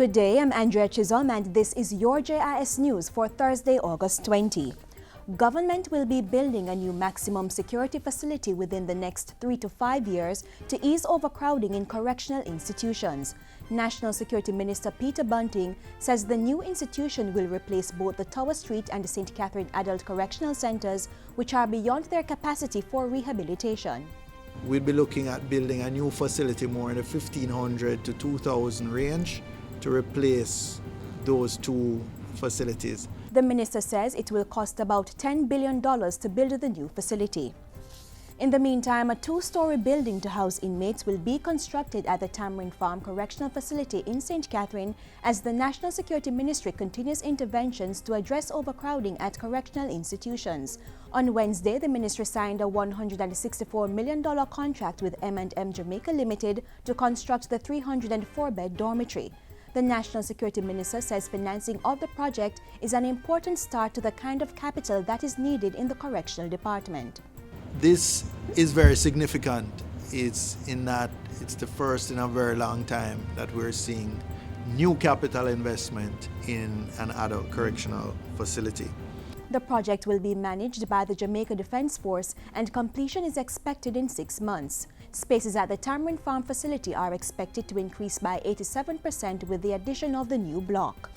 Good day, I'm Andrea Chisholm and this is your JIS News for Thursday, August 20. Government will be building a new maximum security facility within the next 3 to 5 years to ease overcrowding in correctional institutions. National Security Minister Peter Bunting says the new institution will replace both the Tower Street and the St. Catherine Adult Correctional Centers, which are beyond their capacity for rehabilitation. We'll be looking at building a new facility more in the 1,500 to 2,000 range to replace those two facilities. The minister says it will cost about $10 billion to build the new facility. In the meantime, a 2-story building to house inmates will be constructed at the Tamarind Farm Correctional Facility in St. Catherine as the National Security Ministry continues interventions to address overcrowding at correctional institutions. On Wednesday, the ministry signed a $164 million contract with M&M Jamaica Limited to construct the 304-bed dormitory. The National Security Minister says financing of the project is an important start to the kind of capital that is needed in the correctional department. This is very significant. It's in that it's the first in a very long time that we're seeing new capital investment in an adult correctional facility. The project will be managed by the Jamaica Defence Force and completion is expected in 6 months. Spaces at the Tamarind Farm facility are expected to increase by 87% with the addition of the new block.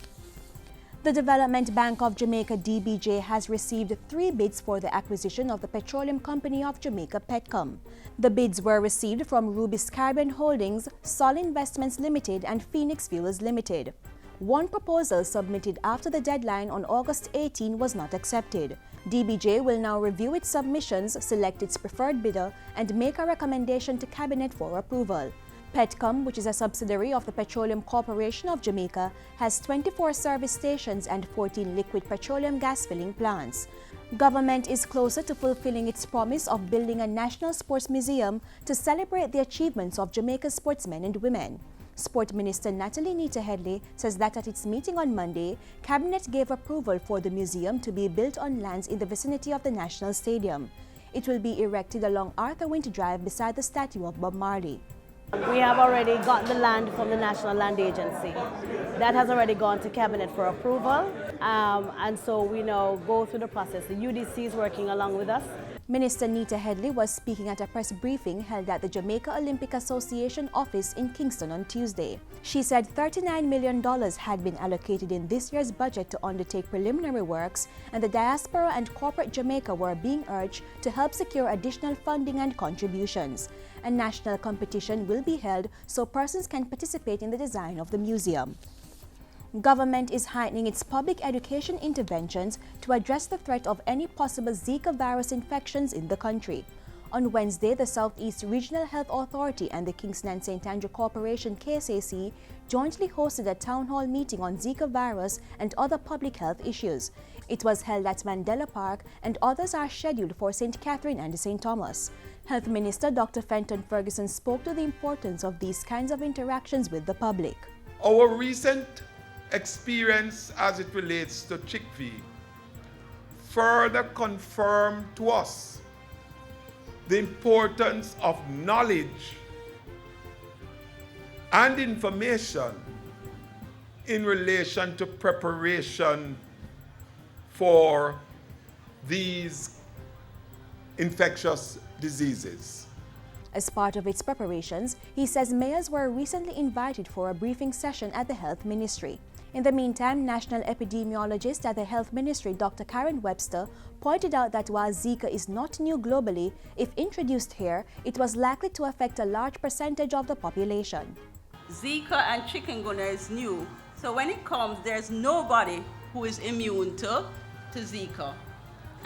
The Development Bank of Jamaica (DBJ) has received 3 bids for the acquisition of the Petroleum Company of Jamaica Petcom. The bids were received from Rubis Caribbean Holdings, Sol Investments Limited and Phoenix Fuels Limited. One proposal submitted after the deadline on August 18 was not accepted. DBJ will now review its submissions, select its preferred bidder, and make a recommendation to Cabinet for approval. Petcom, which is a subsidiary of the Petroleum Corporation of Jamaica, has 24 service stations and 14 liquid petroleum gas filling plants. Government is closer to fulfilling its promise of building a national sports museum to celebrate the achievements of Jamaica's sportsmen and women. Sport Minister Natalie Nita-Headley says that at its meeting on Monday, Cabinet gave approval for the museum to be built on lands in the vicinity of the National Stadium. It will be erected along Arthur Wint Drive beside the statue of Bob Marley. We have already got the land from the National Land Agency. That has already gone to Cabinet for approval, and so we now go through the process. The UDC is working along with us. Minister Nita-Headley was speaking at a press briefing held at the Jamaica Olympic Association office in Kingston on Tuesday. She said $39 million had been allocated in this year's budget to undertake preliminary works, and the diaspora and corporate Jamaica were being urged to help secure additional funding and contributions. A national competition will be held so persons can participate in the design of the museum. Government is heightening its public education interventions to address the threat of any possible Zika virus infections in the country. On Wednesday, the Southeast Regional Health Authority and the Kingston and St. Andrew Corporation KSAC jointly hosted a town hall meeting on Zika virus and other public health issues. It was held at Mandela Park and others are scheduled for St. Catherine and St. Thomas. Health Minister Dr. Fenton Ferguson spoke to the importance of these kinds of interactions with the public. Our recent experience as it relates to chickpea further confirmed to us the importance of knowledge and information in relation to preparation for these infectious diseases. As part of its preparations, he says mayors were recently invited for a briefing session at the Health Ministry. In the meantime, National Epidemiologist at the Health Ministry, Dr. Karen Webster, pointed out that while Zika is not new globally, if introduced here, it was likely to affect a large percentage of the population. Zika and chikungunya is new, so when it comes, there's nobody who is immune to Zika,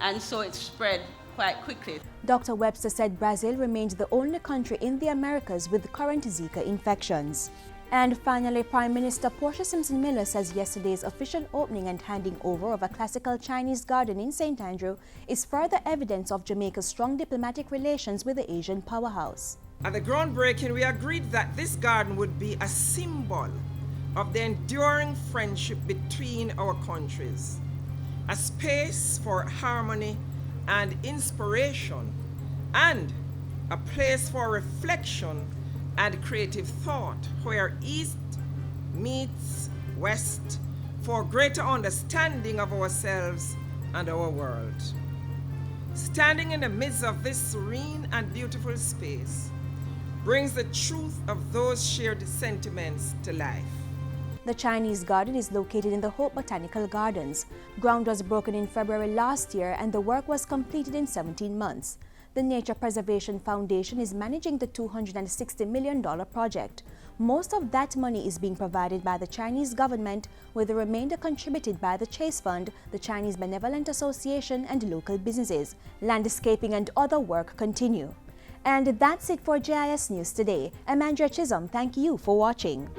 and so it's spread quite quickly. Dr. Webster said Brazil remains the only country in the Americas with current Zika infections. And finally, Prime Minister Portia Simpson Miller says yesterday's official opening and handing over of a classical Chinese garden in St. Andrew is further evidence of Jamaica's strong diplomatic relations with the Asian powerhouse. At the groundbreaking, we agreed that this garden would be a symbol of the enduring friendship between our countries, a space for harmony and inspiration, and a place for reflection and creative thought where East meets west for greater understanding of ourselves and our world. Standing in the midst of this serene and beautiful space brings the truth of those shared sentiments to life. The Chinese garden is located in the Hope Botanical Gardens. Ground was broken in February last year and the work was completed in 17 months. The Nature Preservation Foundation is managing the $260 million project. Most of that money is being provided by the Chinese government, with the remainder contributed by the JIS Fund, the Chinese Benevolent Association, and local businesses. Landscaping and other work continue. And that's it for JIS News today. I'm Andrea Chisholm. Thank you for watching.